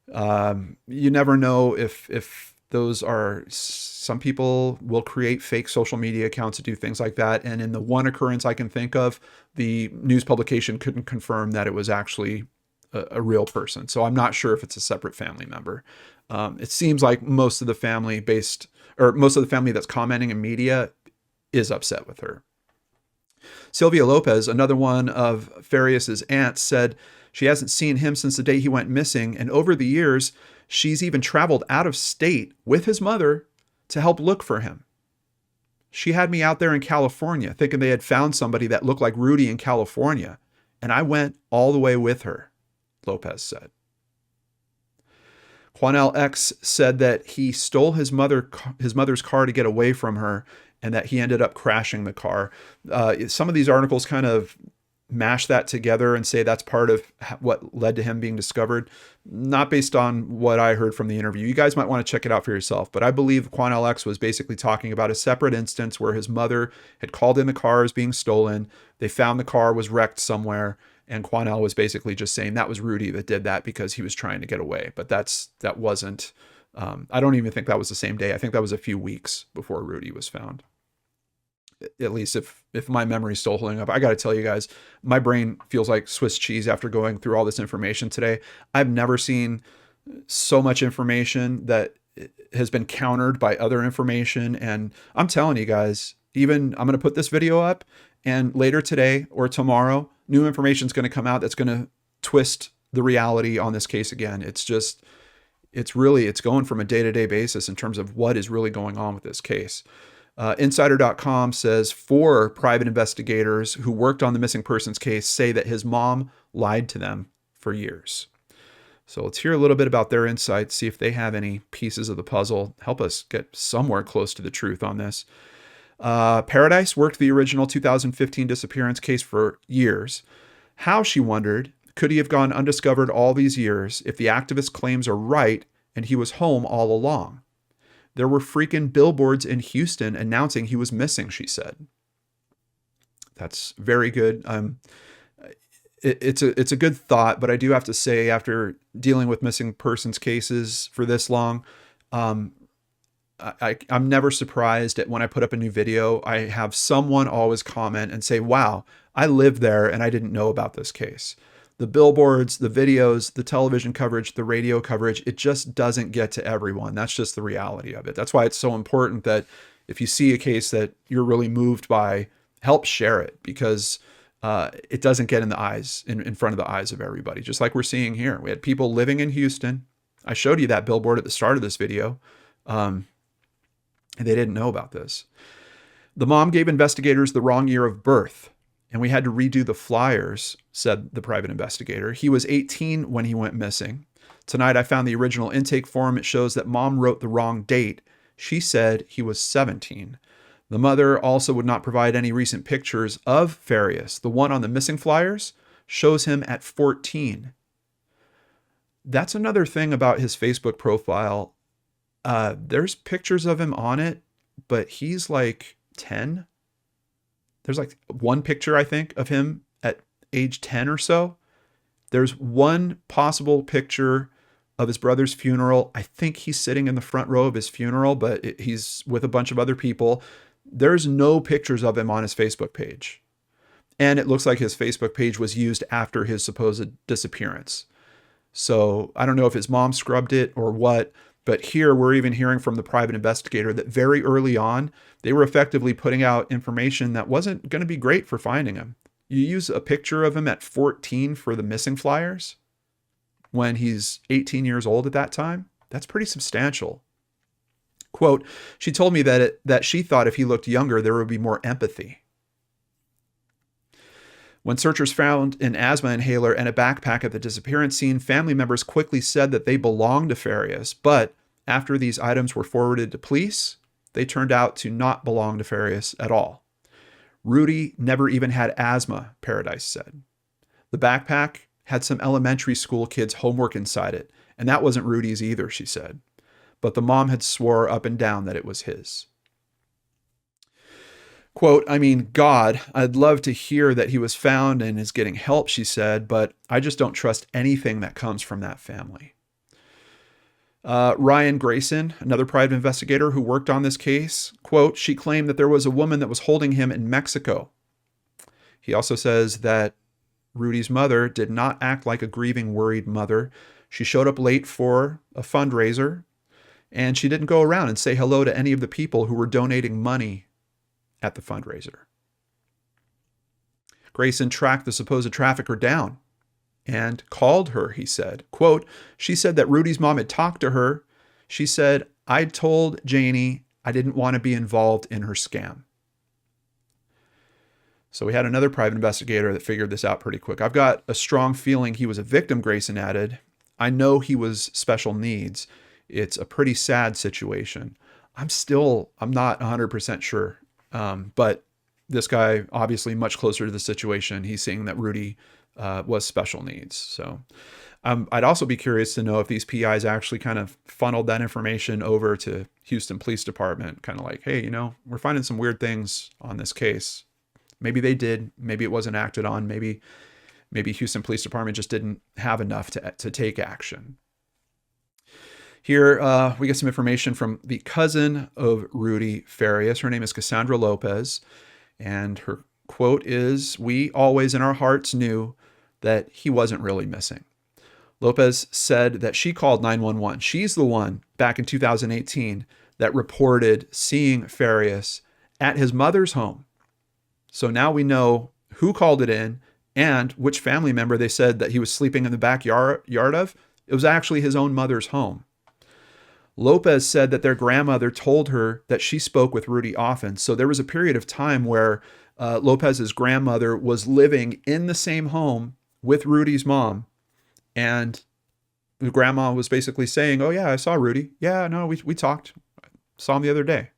You never know if those are, some people will create fake social media accounts to do things like that. And in the one occurrence I can think of, the news publication couldn't confirm that it was actually a real person. So I'm not sure if it's a separate family member. It seems like most of the family that's commenting in media is upset with her. Sylvia Lopez, another one of Farias's aunts, said she hasn't seen him since the day he went missing. And over the years, she's even traveled out of state with his mother to help look for him. She had me out there in California thinking they had found somebody that looked like Rudy in California. And I went all the way with her, Lopez said. Quanell X said that he stole his mother's car to get away from her, and that he ended up crashing the car. Some of these articles kind of mash that together and say that's part of what led to him being discovered. Not based on what I heard from the interview. You guys might want to check it out for yourself. But I believe Quanell X was basically talking about a separate instance where his mother had called in the car as being stolen. They found the car was wrecked somewhere. And Quanell was basically just saying that was Rudy that did that because he was trying to get away. But that wasn't, I don't even think that was the same day. I think that was a few weeks before Rudy was found. At least if my memory's still holding up. I got to tell you guys, my brain feels like Swiss cheese after going through all this information today. I've never seen so much information that has been countered by other information. And I'm telling you guys, I'm going to put this video up, and later today or tomorrow, new information is going to come out that's going to twist the reality on this case again. It's going from a day-to-day basis in terms of what is really going on with this case. Insider.com says 4 private investigators who worked on the missing persons case say that his mom lied to them for years. So let's hear a little bit about their insights, see if they have any pieces of the puzzle, help us get somewhere close to the truth on this. Paradise worked the original 2015 disappearance case for years. How, she wondered, could he have gone undiscovered all these years if the activist's claims are right and he was home all along? There were freaking billboards in Houston announcing he was missing, she said. That's very good. It's a good thought, but I do have to say, after dealing with missing persons cases for this long, I'm never surprised at when I put up a new video, I have someone always comment and say, wow, I lived there and I didn't know about this case. The billboards, the videos, the television coverage, the radio coverage, it just doesn't get to everyone. That's just the reality of it. That's why it's so important that if you see a case that you're really moved by, help share it, because it doesn't get in the eyes, in front of the eyes of everybody. Just like we're seeing here. We had people living in Houston. I showed you that billboard at the start of this video. And they didn't know about this. The mom gave investigators the wrong year of birth, and we had to redo the flyers, said the private investigator. He was 18 when he went missing. Tonight, I found the original intake form. It shows that mom wrote the wrong date. She said he was 17. The mother also would not provide any recent pictures of Farias. The one on the missing flyers shows him at 14. That's another thing about his Facebook profile. There's pictures of him on it, but he's like 10. There's like one picture, I think, of him at age 10 or so. There's one possible picture of his brother's funeral. I think he's sitting in the front row of his funeral, but he's with a bunch of other people. There's no pictures of him on his Facebook page. And it looks like his Facebook page was used after his supposed disappearance. So I don't know if his mom scrubbed it or what, but here we're even hearing from the private investigator that very early on, they were effectively putting out information that wasn't going to be great for finding him. You use a picture of him at 14 for the missing flyers when he's 18 years old at that time. That's pretty substantial. Quote, she told me that she thought if he looked younger, there would be more empathy. When searchers found an asthma inhaler and a backpack at the disappearance scene, family members quickly said that they belonged to Farias, but after these items were forwarded to police, they turned out to not belong to Farias at all. Rudy never even had asthma, Paradise said. The backpack had some elementary school kids' homework inside it, and that wasn't Rudy's either, she said. But the mom had swore up and down that it was his. Quote, I mean, God, I'd love to hear that he was found and is getting help, she said, but I just don't trust anything that comes from that family. Ryan Grayson, another private investigator who worked on this case, quote, she claimed that there was a woman that was holding him in Mexico. He also says that Rudy's mother did not act like a grieving, worried mother. She showed up late for a fundraiser, and she didn't go around and say hello to any of the people who were donating money at the fundraiser. Grayson tracked the supposed trafficker down and called her, he said. Quote, she said that Rudy's mom had talked to her. She said, I told Janie I didn't want to be involved in her scam. So we had another private investigator that figured this out pretty quick. I've got a strong feeling he was a victim, Grayson added. I know he was special needs. It's a pretty sad situation. I'm not 100% sure. But this guy, obviously much closer to the situation, he's seeing that Rudy was special needs. So I'd also be curious to know if these PIs actually kind of funneled that information over to Houston Police Department, kind of like, hey, we're finding some weird things on this case. Maybe they did. Maybe it wasn't acted on. Maybe Houston Police Department just didn't have enough to take action. Here, we get some information from the cousin of Rudy Farias. Her name is Cassandra Lopez, and her quote is, we always in our hearts knew that he wasn't really missing. Lopez said that she called 911. She's the one back in 2018 that reported seeing Farias at his mother's home. So now we know who called it in and which family member they said that he was sleeping in the backyard of. It was actually his own mother's home. Lopez said that their grandmother told her that she spoke with Rudy often. So there was a period of time where Lopez's grandmother was living in the same home with Rudy's mom. And the grandma was basically saying, oh yeah, I saw Rudy. Yeah, no, we talked. Saw him the other day.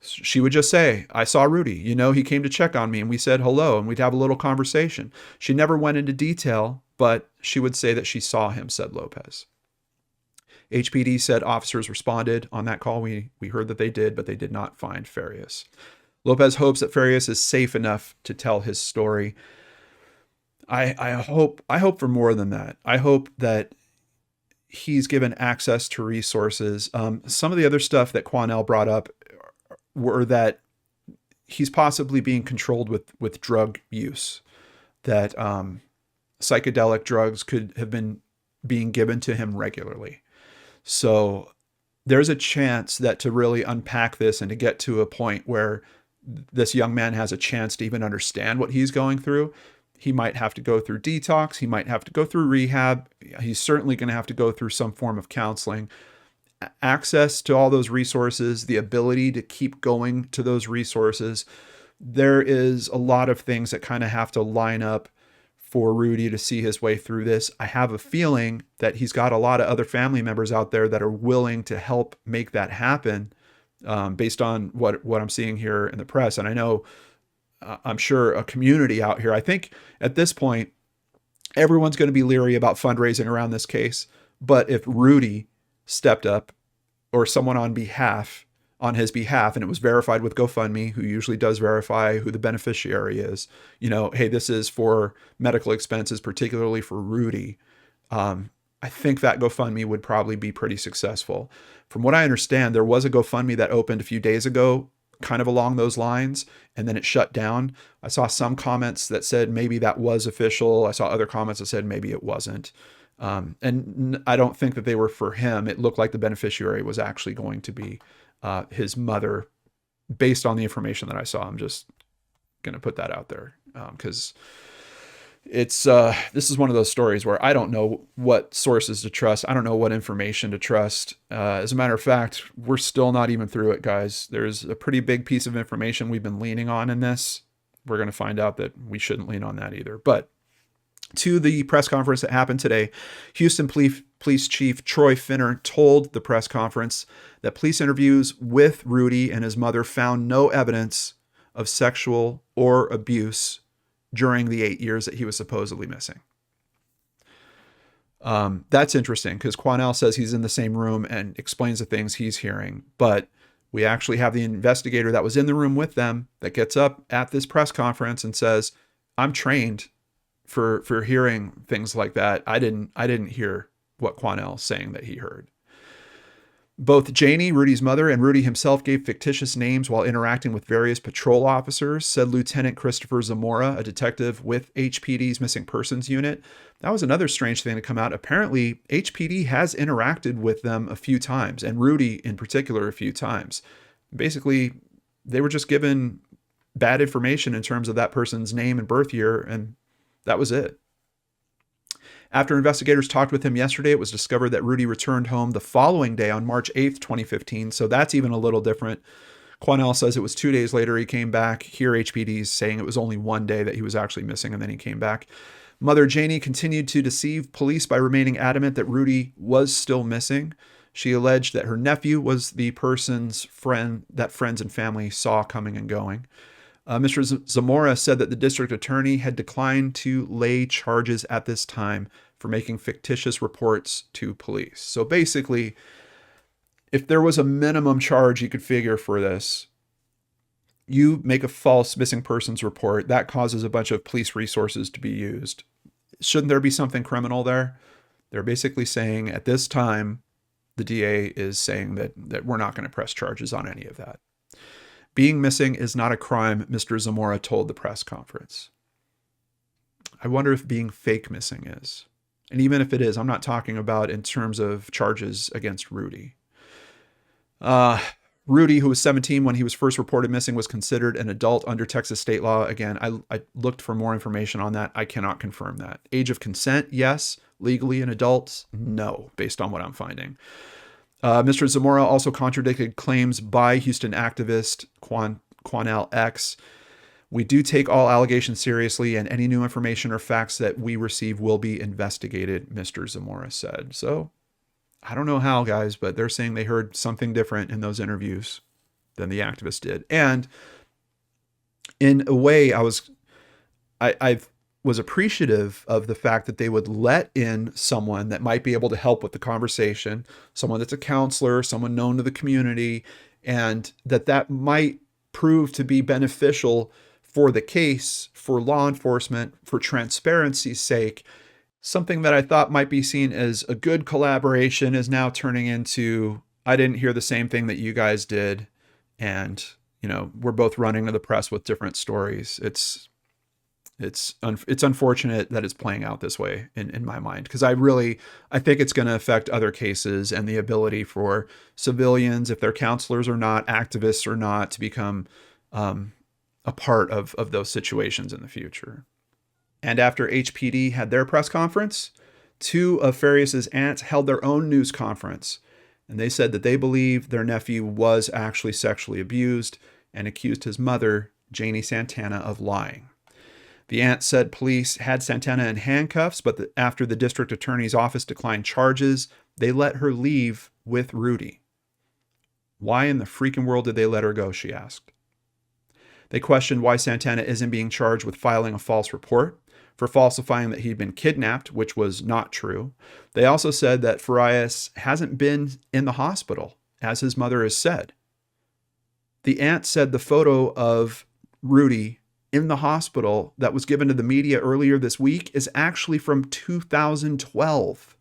She would just say, I saw Rudy. You know, he came to check on me and we said hello and we'd have a little conversation. She never went into detail, but she would say that she saw him, said Lopez. HPD said officers responded on that call. We heard that they did, but they did not find Farias. Lopez hopes that Farias is safe enough to tell his story. I hope for more than that. I hope that he's given access to resources. Some of the other stuff that Quanell brought up were that he's possibly being controlled with drug use, that psychedelic drugs could have been being given to him regularly. So there's a chance that to really unpack this and to get to a point where this young man has a chance to even understand what he's going through, he might have to go through detox. He might have to go through rehab. He's certainly going to have to go through some form of counseling. Access to all those resources, the ability to keep going to those resources. There is a lot of things that kind of have to line up for Rudy to see his way through this. I have a feeling that he's got a lot of other family members out there that are willing to help make that happen, based on what I'm seeing here in the press. And I know, I'm sure, a community out here. I think at this point, everyone's going to be leery about fundraising around this case. But if Rudy stepped up, or someone on his behalf, and it was verified with GoFundMe, who usually does verify who the beneficiary is, you know, hey, this is for medical expenses, particularly for Rudy. I think that GoFundMe would probably be pretty successful. From what I understand, there was a GoFundMe that opened a few days ago, kind of along those lines, and then it shut down. I saw some comments that said maybe that was official. I saw other comments that said maybe it wasn't. And I don't think that they were for him. It looked like the beneficiary was actually going to be his mother, based on the information that I saw. I'm just going to put that out there, because it's this is one of those stories where I don't know what sources to trust. I don't know what information to trust. As a matter of fact, we're still not even through it, guys. There's a pretty big piece of information we've been leaning on in this. We're going to find out that we shouldn't lean on that either. But to the press conference that happened today, Houston Police Chief Troy Finner told the press conference that police interviews with Rudy and his mother found no evidence of sexual or abuse during the 8 years that he was supposedly missing. That's interesting, because Quanell says he's in the same room and explains the things he's hearing. But we actually have the investigator that was in the room with them that gets up at this press conference and says, I'm trained for hearing things like that. I didn't hear what Quanell's saying that he heard. Both Janie, Rudy's mother, and Rudy himself gave fictitious names while interacting with various patrol officers, said Lieutenant Christopher Zamora, a detective with HPD's Missing Persons Unit. That was another strange thing to come out. Apparently, HPD has interacted with them a few times, and Rudy in particular a few times. Basically, they were just given bad information in terms of that person's name and birth year, and that was it. After investigators talked with him yesterday, it was discovered that Rudy returned home the following day on March 8th, 2015. So that's even a little different. Quanell says it was 2 days later he came back. Here, HPD is saying it was only 1 day that he was actually missing, and then he came back. Mother Janie continued to deceive police by remaining adamant that Rudy was still missing. She alleged that her nephew was the person's friend that friends and family saw coming and going. Mr. Zamora said that the district attorney had declined to lay charges at this time for making fictitious reports to police. So basically, if there was a minimum charge you could figure for this, you make a false missing persons report, that causes a bunch of police resources to be used. Shouldn't there be something criminal there? They're basically saying at this time, the DA is saying that we're not going to press charges on any of that. Being missing is not a crime, Mr. Zamora told the press conference. I wonder if being fake missing is. And even if it is, I'm not talking about in terms of charges against Rudy. Rudy, who was 17 when he was first reported missing, was considered an adult under Texas state law. Again, I looked for more information on that. I cannot confirm that. Age of consent, yes. Legally an adult, no, based on what I'm finding. Mr. Zamora also contradicted claims by Houston activist Quanell X, We do take all allegations seriously, and any new information or facts that we receive will be investigated, Mr. Zamora said. So I don't know how, guys, but they're saying they heard something different in those interviews than the activist did. And in a way, I was appreciative of the fact that they would let in someone that might be able to help with the conversation, someone that's a counselor, someone known to the community, and that might prove to be beneficial for the case, for law enforcement, for transparency's sake. Something that I thought might be seen as a good collaboration is now turning into, I didn't hear the same thing that you guys did. And, we're both running to the press with different stories. It's unfortunate that it's playing out this way in my mind, because I think it's going to affect other cases and the ability for civilians, if they're counselors or not, activists or not, to become a part of those situations in the future. And after HPD had their press conference, two of Farias's aunts held their own news conference, and they said that they believe their nephew was actually sexually abused and accused his mother, Janie Santana, of lying. The aunt said police had Santana in handcuffs, but after the district attorney's office declined charges, they let her leave with Rudy. Why in the freaking world did they let her go, she asked. They questioned why Santana isn't being charged with filing a false report, for falsifying that he'd been kidnapped, which was not true. They also said that Farias hasn't been in the hospital, as his mother has said. The aunt said the photo of Rudy in the hospital that was given to the media earlier this week is actually from 2012.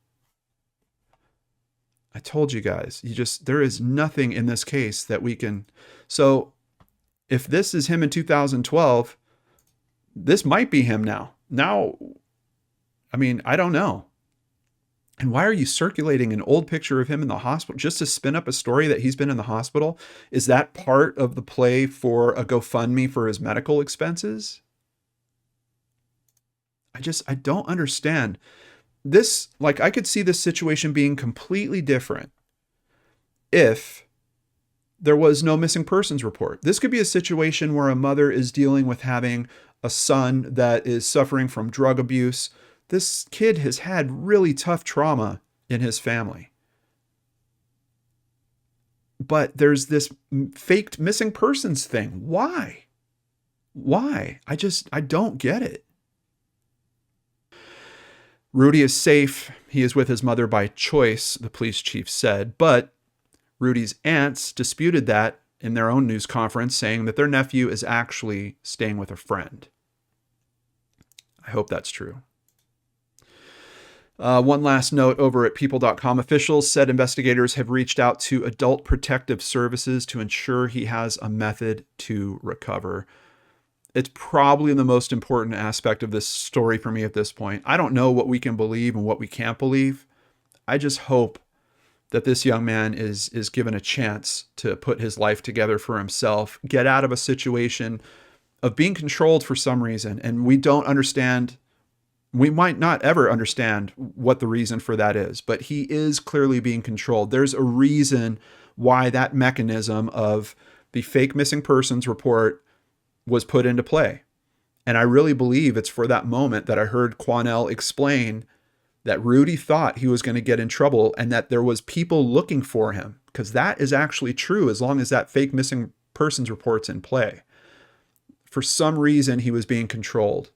I told you guys, there is nothing in this case that we can. So if this is him in 2012, this might be him now. Now, I don't know. And why are you circulating an old picture of him in the hospital just to spin up a story that he's been in the hospital? Is that part of the play for a GoFundMe for his medical expenses? I don't understand. This, I could see this situation being completely different if there was no missing persons report. This could be a situation where a mother is dealing with having a son that is suffering from drug abuse. This kid has had really tough trauma in his family. But there's this faked missing persons thing. Why? Why? I don't get it. Rudy is safe. He is with his mother by choice, the police chief said, but Rudy's aunts disputed that in their own news conference, saying that their nephew is actually staying with a friend. I hope that's true. One last note over at people.com. Officials said investigators have reached out to Adult Protective Services to ensure he has a method to recover. It's probably the most important aspect of this story for me at this point. I don't know what we can believe and what we can't believe. I just hope that this young man is given a chance to put his life together for himself, get out of a situation of being controlled for some reason. And we don't understand, we might not ever understand what the reason for that is, but he is clearly being controlled. There's a reason why that mechanism of the fake missing persons report was put into play. And I really believe it's for that moment that I heard Quanell explain that Rudy thought he was going to get in trouble and that there was people looking for him, because that is actually true as long as that fake missing persons report's in play. For some reason, he was being controlled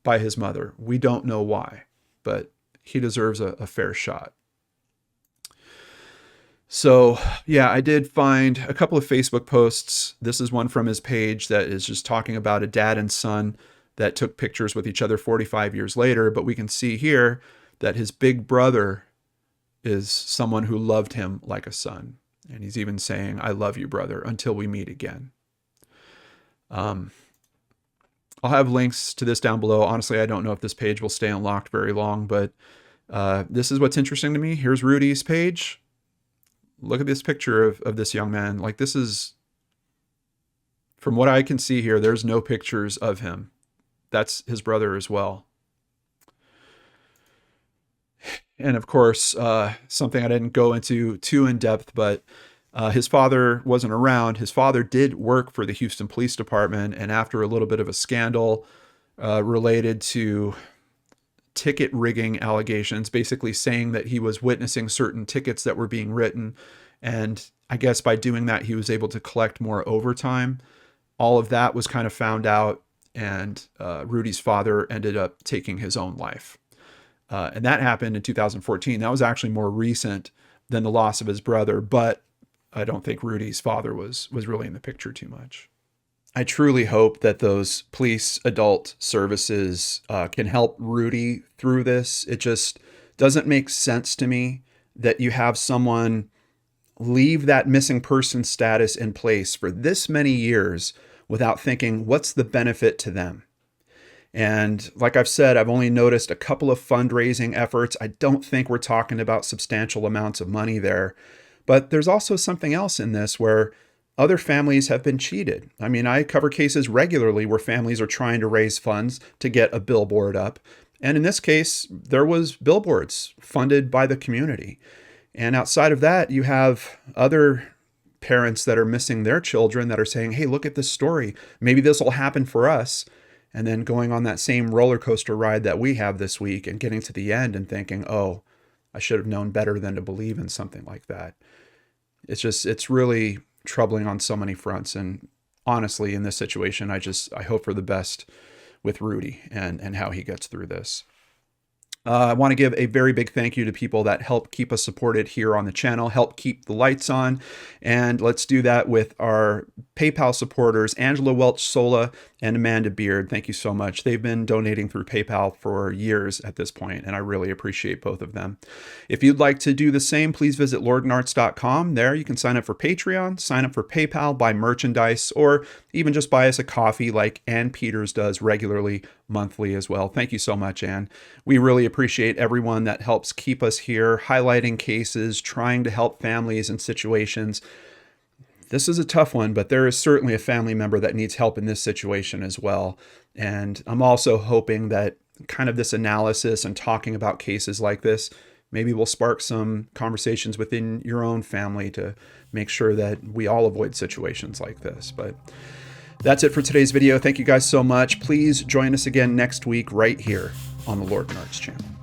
by his mother. We don't know why, but he deserves a fair shot. So yeah, I did find a couple of Facebook posts. This is one from his page that is just talking about a dad and son that took pictures with each other 45 years later. But we can see here that his big brother is someone who loved him like a son. And he's even saying, "I love you, brother, until we meet again." I'll have links to this down below. Honestly, I don't know if this page will stay unlocked very long, but this is what's interesting to me. Here's Rudy's page. Look at this picture of this young man. Like, this is, from what I can see here, there's no pictures of him. That's his brother as well. And of course, something I didn't go into too in depth, but His father wasn't around. His father did work for the Houston Police Department, and after a little bit of a scandal related to ticket rigging allegations, basically saying that he was witnessing certain tickets that were being written, and I guess by doing that he was able to collect more overtime. All of that was kind of found out, and Rudy's father ended up taking his own life. And that happened in 2014. That was actually more recent than the loss of his brother, but I don't think Rudy's father was really in the picture too much. I truly hope that those police adult services can help Rudy through this. It just doesn't make sense to me that you have someone leave that missing person status in place for this many years without thinking, what's the benefit to them? And like I've said, I've only noticed a couple of fundraising efforts. I don't think we're talking about substantial amounts of money there. But there's also something else in this where other families have been cheated. I mean, I cover cases regularly where families are trying to raise funds to get a billboard up. And in this case, there was billboards funded by the community. And outside of that, you have other parents that are missing their children that are saying, hey, look at this story. Maybe this will happen for us. And then going on that same roller coaster ride that we have this week and getting to the end and thinking, oh, I should have known better than to believe in something like that. It's really troubling on so many fronts. And honestly, in this situation, I hope for the best with Rudy and how he gets through this. I want to give a very big thank you to people that help keep us supported here on the channel, help keep the lights on. And let's do that with our PayPal supporters, Angela Welch-Sola and Amanda Beard. Thank you so much. They've been donating through PayPal for years at this point, and I really appreciate both of them. If you'd like to do the same, please visit LordanArts.com. There you can sign up for Patreon, sign up for PayPal, buy merchandise, or even just buy us a coffee like Ann Peters does regularly, monthly as well. Thank you so much, Ann. We really appreciate everyone that helps keep us here, highlighting cases, trying to help families in situations. This is a tough one, but there is certainly a family member that needs help in this situation as well. And I'm also hoping that kind of this analysis and talking about cases like this maybe will spark some conversations within your own family to make sure that we all avoid situations like this. But that's it for today's video. Thank you guys so much. Please join us again next week right here on the LordanArts channel.